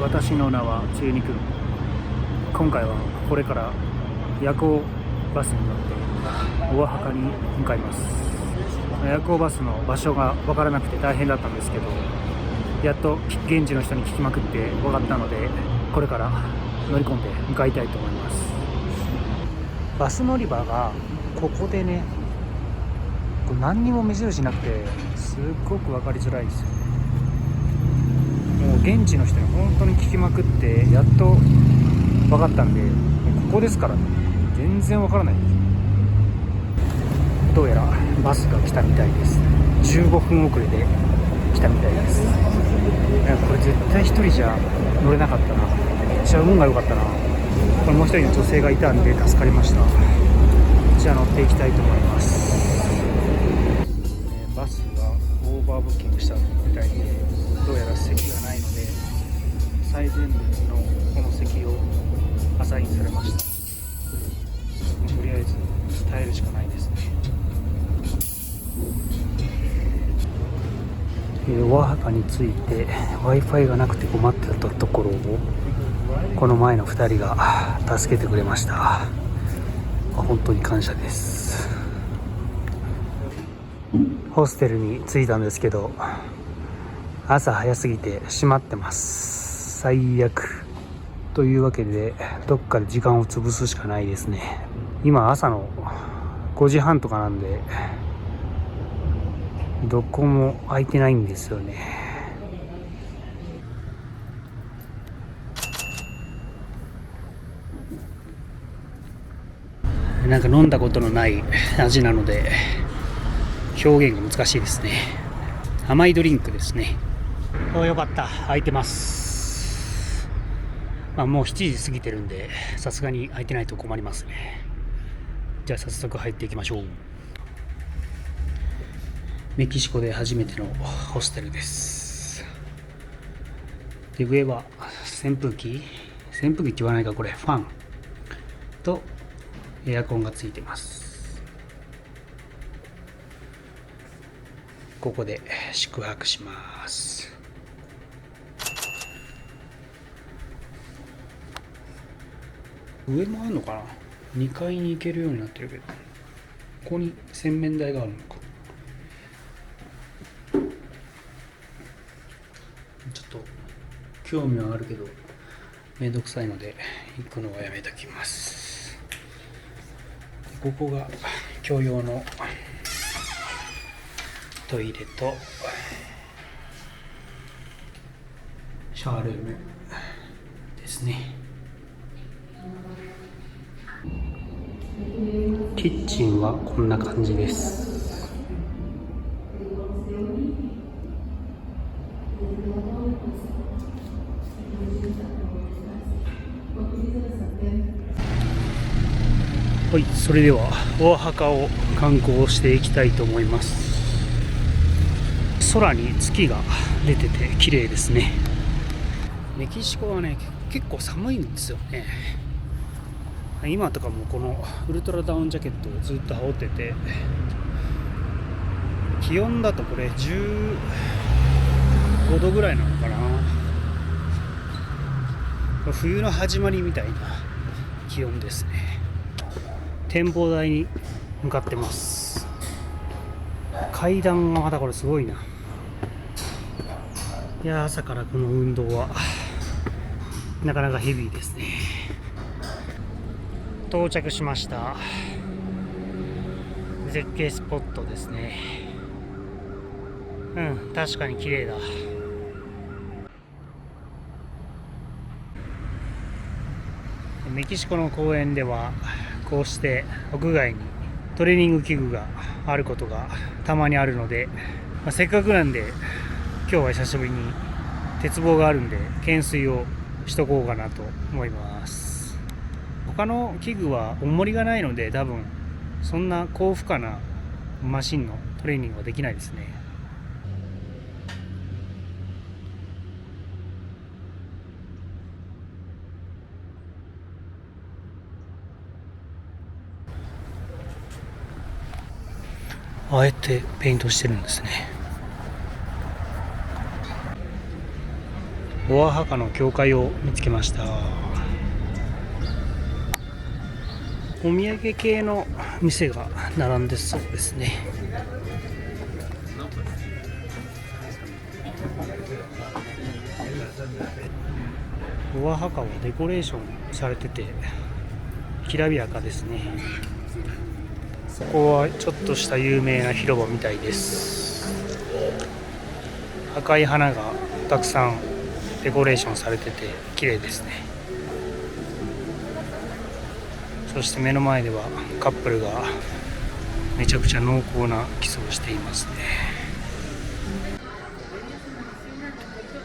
私の名は中二くん。今回はこれから夜行バスに乗ってオアハカに向かいます。夜行バスの場所が分からなくて大変だったんですけど、やっと現地の人に聞きまくって分かったので、これから乗り込んで向かいたいと思います。バス乗り場がここでね、何にも目印なくてすっごく分かりづらいですよね。もう現地の人に本当に聞きまくってやっと分かったんで、ここですからね、全然分からないです。どうやらバスが来たみたいです。15分遅れで来たみたいです。これ絶対一人じゃ乗れなかったな。めっちゃ運が良かったな。これもう一人の女性がいたんで助かりました。じゃあ乗っていきたいと思います。バスがオーバーブッキングしたみたいで、どうやら席がないので最前列のこの席をアサインされました。とりあえず耐えるしかないですね。オアハカについて Wi-Fi がなくて困ってたところをこの前の2人が助けてくれました。本当に感謝です。ホステルに着いたんですけど、朝早すぎて閉まってます。最悪というわけで、どっかで時間を潰すしかないですね。今朝の5時半とかなんで、どこも空いてないんですよね。なんか飲んだことのない味なので表現が難しいですね。甘いドリンクですね。よかった、空いてます。もう7時過ぎてるんで、さすがに空いてないと困りますね。じゃあ早速入っていきましょう。メキシコで初めてのホステルです。で、上は扇風機って言わないか、これファンとエアコンがついてます。ここで宿泊します。上もあるのかな。2階に行けるようになってるけど、ここに洗面台があるのか。ちょっと興味はあるけどめんどくさいので行くのはやめときます。ここが共用のトイレとシャワールームですね。キッチンはこんな感じです。はい、それではオアハカを観光していきたいと思います。空に月が出てて綺麗ですね。メキシコはね、結構寒いんですよね。今とかもこのウルトラダウンジャケットをずっと羽織ってて、気温だとこれ15度ぐらいなのかな。冬の始まりみたいな気温ですね。展望台に向かってます。階段がまたこれすごいな。いや、朝からこの運動はなかなかヘビーですね。到着しました。絶景スポットですね。確かに綺麗だ。メキシコの公園ではこうして屋外にトレーニング器具があることがたまにあるので、せっかくなんで今日は久しぶりに鉄棒があるんで懸垂をしとこうかなと思います。他の器具は重りがないので、多分そんな高負荷なマシンのトレーニングはできないですね。あえてペイントしてるんですね。オアハカの教会を見つけました。お土産系の店が並んでそうですね。オアハカはデコレーションされててきらびやかですね。ここはちょっとした有名な広場みたいです。赤い花がたくさんデコレーションされてて綺麗ですね。そして目の前ではカップルがめちゃくちゃ濃厚なキスをしていますね。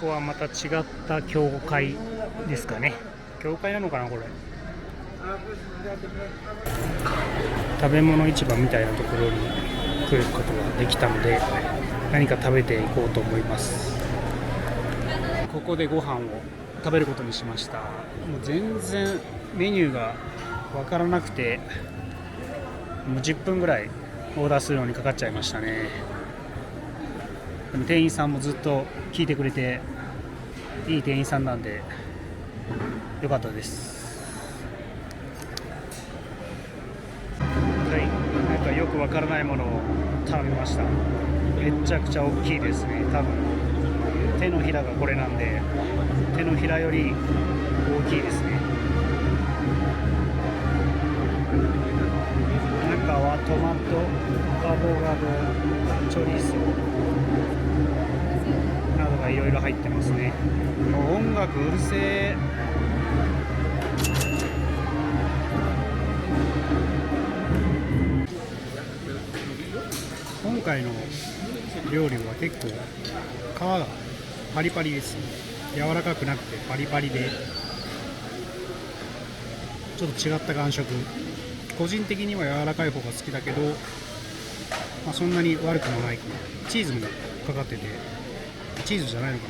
ここはまた違った教会ですかね。教会なのかなこれ。食べ物市場みたいなところに来ることができたので何か食べていこうと思います。ここでご飯を食べることにしました。もう全然メニューが分からなくてもう10分ぐらいオーダーするのにかかっちゃいましたね。でも店員さんもずっと聞いてくれていい店員さんなんでよかったです。はい、なんかよくわからないものを頼みました。めちゃくちゃ大きいですね。多分手のひらがこれなんで手のひらより大きいですね。中はトマト、アボカド、チョリソなどがいろいろ入ってますね。もう音楽うるせえ。今回の料理は結構皮がパリパリです。柔らかくなくてパリパリでちょっと違った感触。個人的には柔らかい方が好きだけど、そんなに悪くもないかな。チーズもかかってて、チーズじゃないのか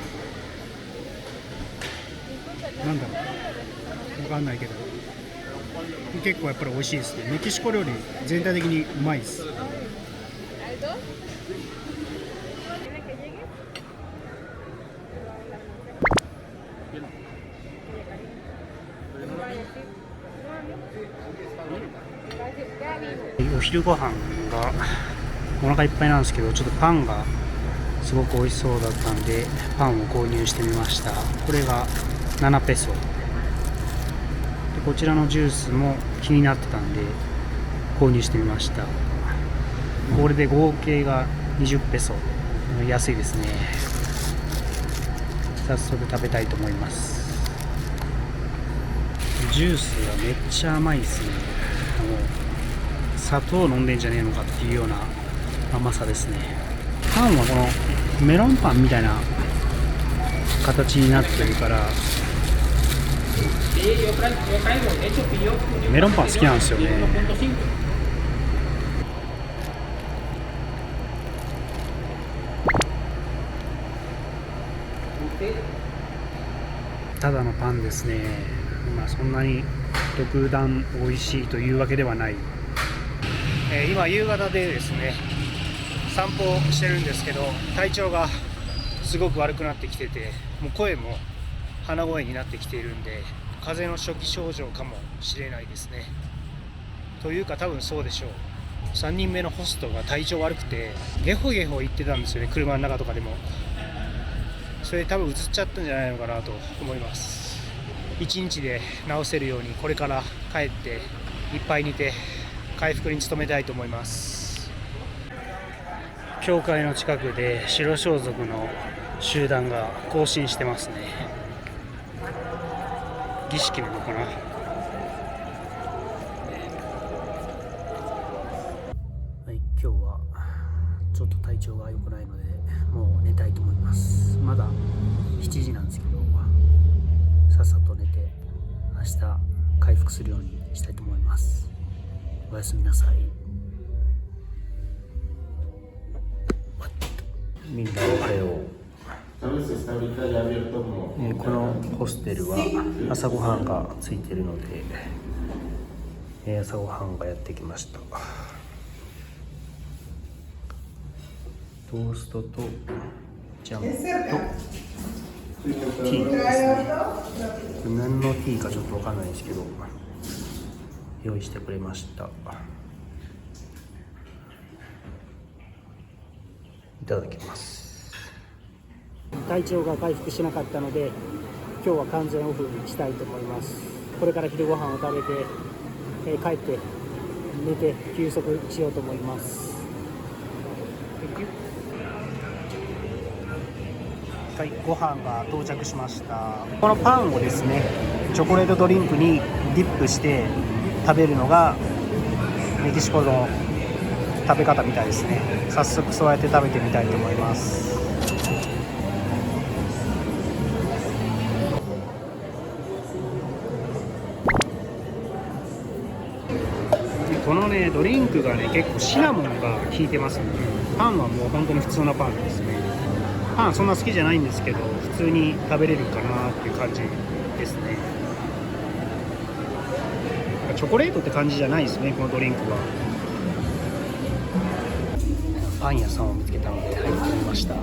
な、なんだろう、わかんないけど結構やっぱり美味しいですね。メキシコ料理全体的にうまいです。お昼ご飯がお腹いっぱいなんですけど、ちょっとパンがすごく美味しそうだったんでパンを購入してみました。これが7ペソで、こちらのジュースも気になってたんで購入してみました。これで合計が20ペソ、安いですね。早速食べたいと思います。ジュースがめっちゃ甘いですね。もう砂糖飲んでんじゃねえのかっていうような甘さですね。パンはこのメロンパンみたいな形になってるからメロンパン好きなんですよね。ただのパンですね。そんなに特段美味しいというわけではない。今夕方でですね、散歩してるんですけど体調がすごく悪くなってきてて、もう声も鼻声になってきているんで風邪の初期症状かもしれないですね。というか多分そうでしょう。3人目のホストが体調悪くてゲホゲホ言ってたんですよね、車の中とかでも。それ多分移っちゃったんじゃないのかなと思います。1日で治せるようにこれから帰っていっぱい寝て回復に努めたいと思います。教会の近くで白装束の集団が行進してますね。儀式なのかな。はい、今日はちょっと体調が良くないのでもう寝たいと思います。まだ7時なんですけどさっさと寝て明日回復するようにしたいと思います。おやすみなさい。みんなおはよう。このホステルは朝ごはんがついているので、朝ごはんがやってきました。トーストとジャムとティーですね。何のティーかちょっと分かんないですけど用意してくれました。いただきます。体調が回復しなかったので今日は完全オフにしたいと思います。これから昼ご飯を食べて、帰って寝て休息しようと思います。はい、ご飯が到着しました。このパンをですね、チョコレートドリンクにディップして食べるのがメキシコの食べ方みたいですね。早速そうやって食べてみたいと思います。このねドリンクがね結構シナモンが効いてますね。パンはもう本当に普通のパンですね。パンそんな好きじゃないんですけど普通に食べれるかなっていう感じですね。チョコレートって感じじゃないですね、このドリンクは。パン屋さんを見つけたので入ってみました。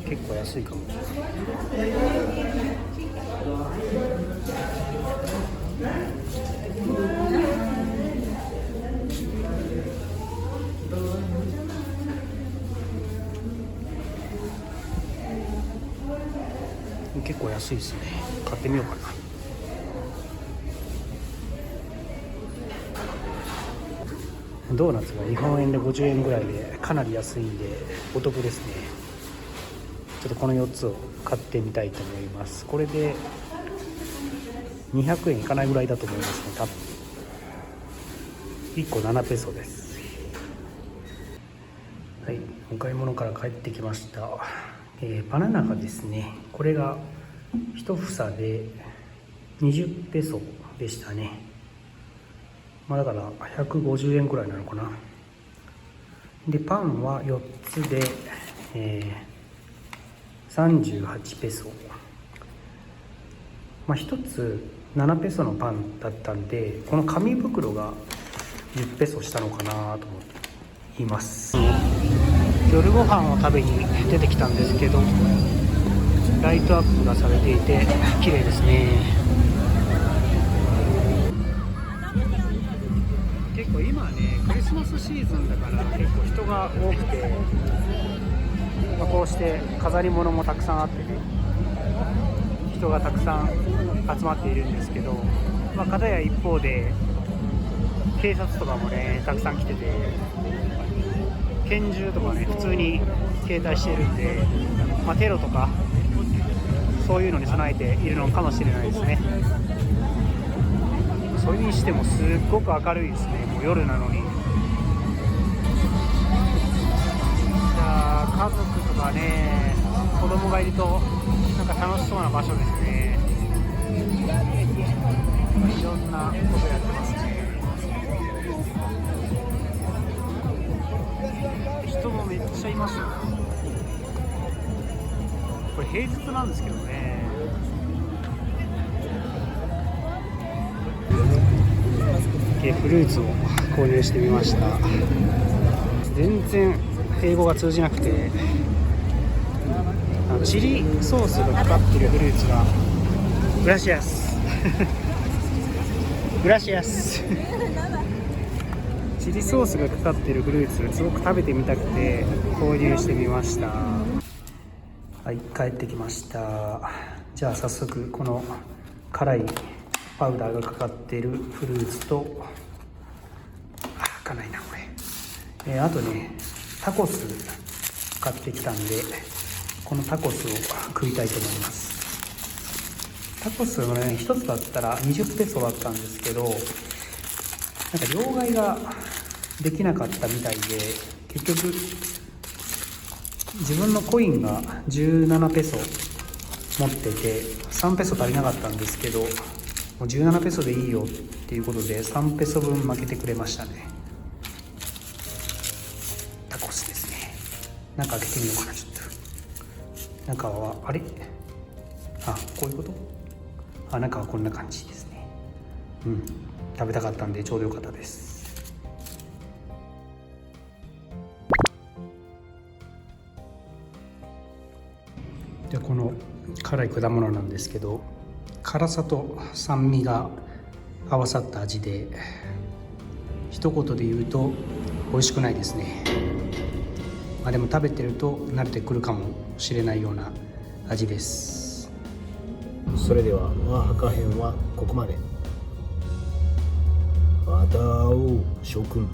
結構安いかも。結構安いですね。買ってみようかな。ドーナツが日本円で50円ぐらいでかなり安いんでお得ですね。ちょっとこの4つを買ってみたいと思います。これで200円いかないぐらいだと思いますね。多分1個7ペソです。はい、お買い物から帰ってきました。バナナがですね、これが1房で20ペソでしたね。だから150円くらいなのかな。でパンは4つで、38ペソ。1つ7ペソのパンだったんで、この紙袋が10ペソしたのかなと思います。夜ご飯を食べに出てきたんですけど、ライトアップがされていて綺麗ですね。結構今はねクリスマスシーズンだから結構人が多くて、こうして飾り物もたくさんあってね、人がたくさん集まっているんですけど、片や一方で警察とかもねたくさん来てて、拳銃とかね普通に携帯しているんで、テロとかそういうのに備えているのかもしれないですね。それにしてもすっごく明るいですね。もう夜なのに。家族とかね子供がいるとなんか楽しそうな場所ですね。いろんなことやってますね。人もめっちゃいますよ。これ平日なんですけどね。フルーツを購入してみました。全然英語が通じなくて、チリソースがかかってるフルーツがグラシアスグラシアスチリソースがかかってるフルーツすごく食べてみたくて購入してみました。はい、帰ってきました。じゃあ早速この辛いパウダーがかかっているフルーツと、開かないなこれ、あとねタコス買ってきたんで、このタコスを食いたいと思います。タコスのね1つだったら20ペソだったんですけど、なんか両替ができなかったみたいで、結局自分のコインが17ペソ持ってて3ペソ足りなかったんですけど、もう17ペソでいいよっていうことで3ペソ分負けてくれましたね。タコスですね。中開けてみようかな。ちょっと中はあれ、こういうこと、中はこんな感じですね。食べたかったんでちょうどよかったです。でこの辛い果物なんですけど、辛さと酸味が合わさった味で、一言で言うと美味しくないですね。でも食べてると慣れてくるかもしれないような味です。それではオアハカ編はここまで。また会おう諸君。